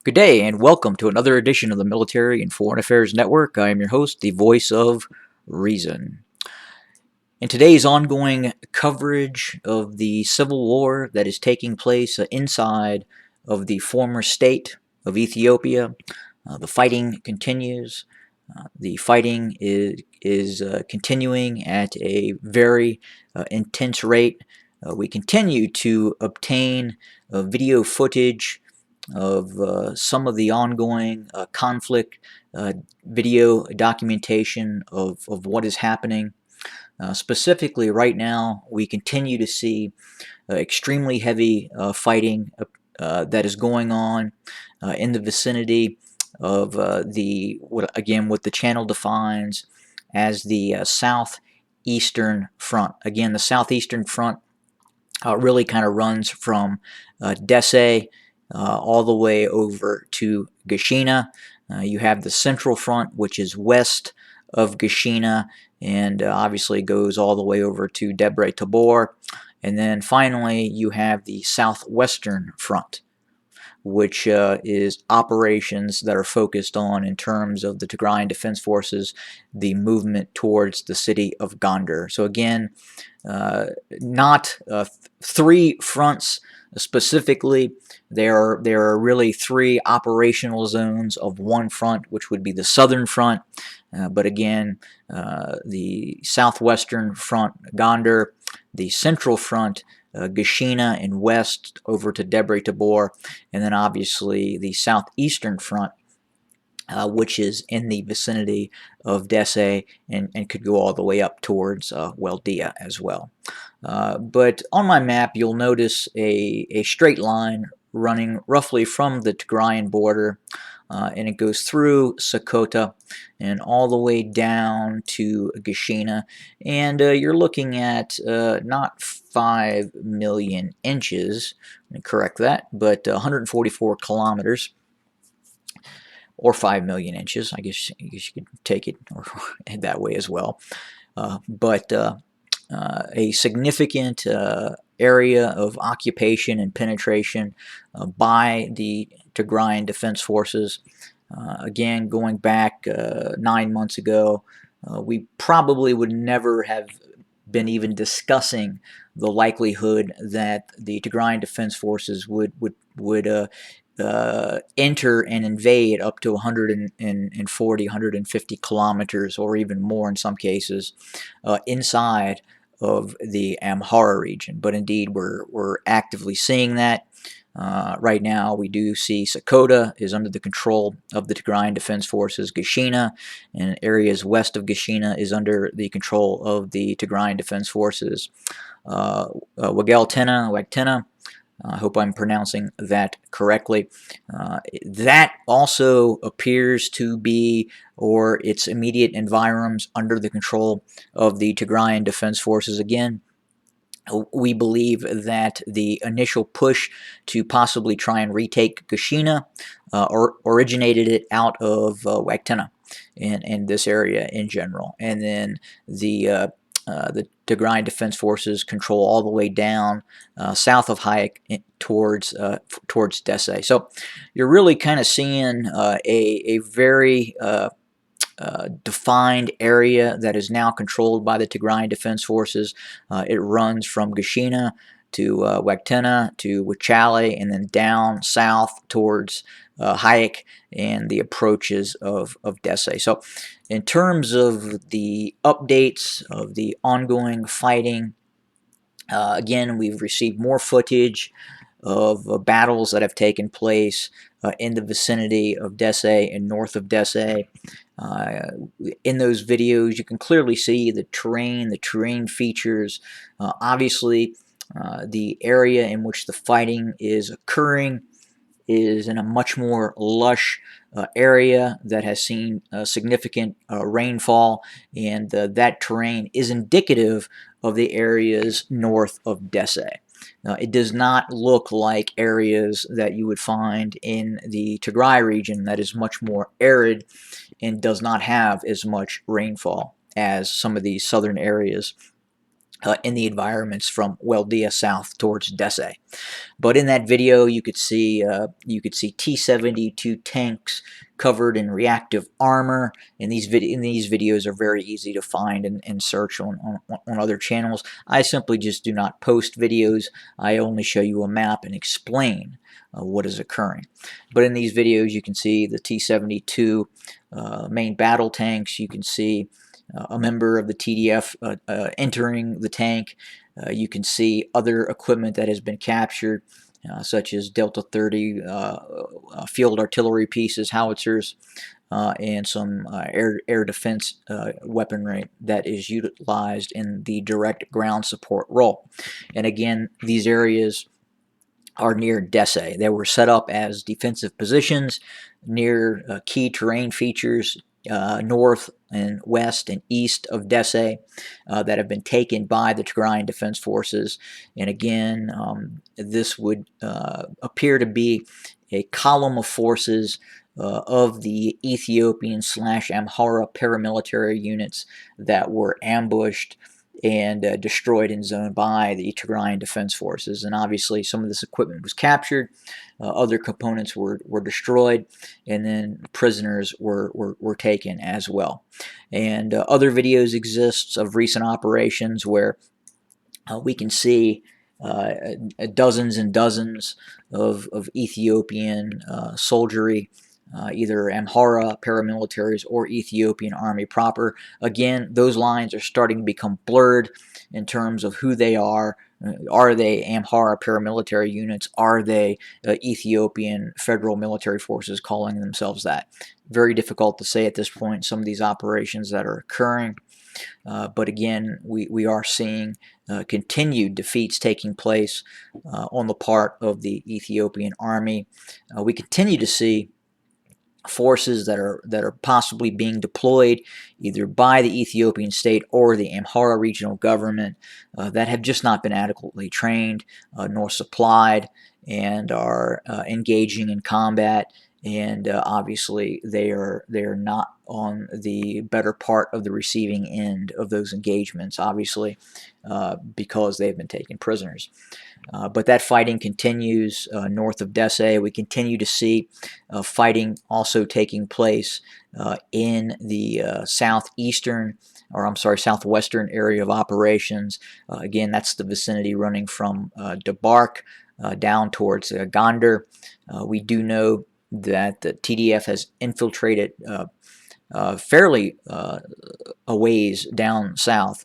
Good day, and welcome to another edition of the Military and Foreign Affairs Network. I am your host, the voice of reason. In today's ongoing coverage of the civil war that is taking place inside of the former state of Ethiopia, the fighting continues. The fighting is continuing at a very intense rate. We continue to obtain video footage of some of the ongoing conflict, video documentation of what is happening. Specifically, right now, we continue to see extremely heavy fighting that is going on in the vicinity of what the channel defines as the southeastern front. Again, the southeastern front really kind of runs from Dese all the way over to Gashina. You have the central front, which is west of Gashina, and obviously goes all the way over to Debre Tabor. And then finally, you have the southwestern front, which is operations that are focused on, in terms of the Tigrayan Defense Forces, the movement towards the city of Gondar. So again, not three fronts specifically. There are really three operational zones of one front, which would be the southern front. But again, the southwestern front, Gondar, the central front, Gashina and west over to Debre Tabor, and then obviously the southeastern front, which is in the vicinity of Dese and could go all the way up towards Weldia as well. But on my map, you'll notice a straight line running roughly from the Tigrayan border, and it goes through Sakota and all the way down to Gashina, and you're looking at not 5 million inches, let me correct that, but 144 kilometers, or 5 million inches. I guess you could take it that way as well. But a significant area of occupation and penetration by the Tigrayan Defense Forces. Again, going back 9 months ago, we probably would never have been even discussing the likelihood that the Tigrayan Defense Forces would enter and invade up to 140, 150 kilometers, or even more in some cases, inside of the Amhara region. But indeed, we're actively seeing that. Right now, we do see Sakota is under the control of the Tigrayan Defense Forces. Gashina and areas west of Gashina is under the control of the Tigrayan Defense Forces. Wagtena, I hope I'm pronouncing that correctly. That also appears to be, or its immediate environs, under the control of the Tigrayan Defense Forces. Again, we believe that the initial push to possibly try and retake Gashina originated it out of Wagtena and this area in general. And then the Tigrayan Defense Forces control all the way down south of Hayek towards Dese. So you're really kind of seeing a very defined area that is now controlled by the Tigrayan Defense Forces. It runs from Gashina to Wagtena to Wachale, and then down south towards Hayek and the approaches of Dese. So in terms of the updates of the ongoing fighting, again, we've received more footage of battles that have taken place in the vicinity of Dese and north of Dese. In those videos, you can clearly see the terrain features. Obviously, the area in which the fighting is occurring is in a much more lush area that has seen significant rainfall, and that terrain is indicative of the areas north of Dese. It does not look like areas that you would find in the Tigray region, that is much more arid and does not have as much rainfall as some of these southern areas in the environments from Weldia south towards Dese. But in that video, you could see T-72 tanks covered in reactive armor, and these videos are very easy to find and search on other channels. I simply just do not post videos. I only show you a map and explain what is occurring. But in these videos, you can see the T-72 main battle tanks. You can see a member of the TDF entering the tank. You can see other equipment that has been captured, such as Delta 30 field artillery pieces, howitzers, and some air defense weaponry that is utilized in the direct ground support role. And again, these areas are near Dese. They were set up as defensive positions near key terrain features north and west and east of Dese that have been taken by the Tigrayan Defense Forces. And again, this would appear to be a column of forces of the Ethiopian / Amhara paramilitary units that were ambushed and destroyed in zone by the Tigrayan Defense Forces. And obviously some of this equipment was captured, other components were destroyed, and then prisoners were taken as well. And other videos exist of recent operations where we can see dozens and dozens of Ethiopian soldiery, either Amhara paramilitaries or Ethiopian army proper. Again, those lines are starting to become blurred in terms of who they are. Are they Amhara paramilitary units? Are they Ethiopian federal military forces calling themselves that? Very difficult to say at this point, some of these operations that are occurring. But again, we are seeing continued defeats taking place on the part of the Ethiopian army. We continue to see forces that are possibly being deployed either by the Ethiopian state or the Amhara regional government that have just not been adequately trained nor supplied, and are engaging in combat. And obviously they are not on the better part of the receiving end of those engagements, obviously, because they've been taken prisoners. But that fighting continues north of Dese. We continue to see fighting also taking place in the southwestern area of operations. Again, that's the vicinity running from Debark down towards Gondar. We do know that the TDF has infiltrated fairly a ways down south,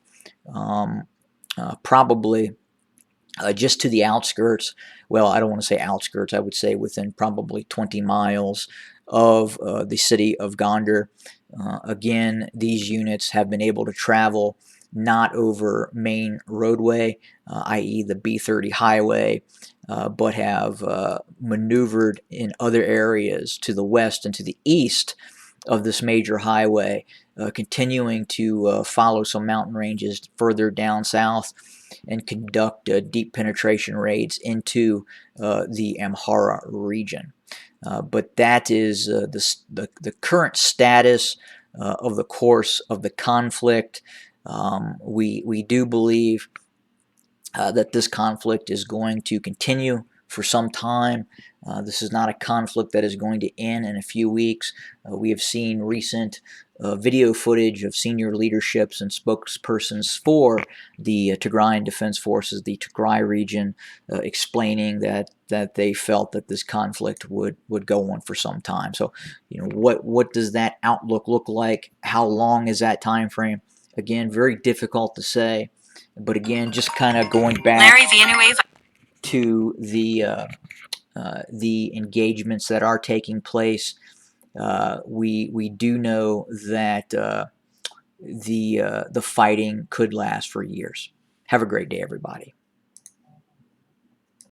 probably just to the outskirts. Well, I don't want to say outskirts. I would say within probably 20 miles of the city of Gondar. Again, these units have been able to travel not over main roadway, i.e. the B30 highway, but have maneuvered in other areas to the west and to the east of this major highway, continuing to follow some mountain ranges further down south and conduct deep penetration raids into the Amhara region. But that is the current status of the course of the conflict. We do believe that this conflict is going to continue for some time. This is not a conflict that is going to end in a few weeks. We have seen recent video footage of senior leaderships and spokespersons for the Tigrayan Defense Forces, the Tigray region, explaining that they felt that this conflict would go on for some time. So, what does that outlook look like? How long is that time frame? Again, very difficult to say. But again, just kind of going back to the engagements that are taking place, we do know that the fighting could last for years. Have a great day, everybody.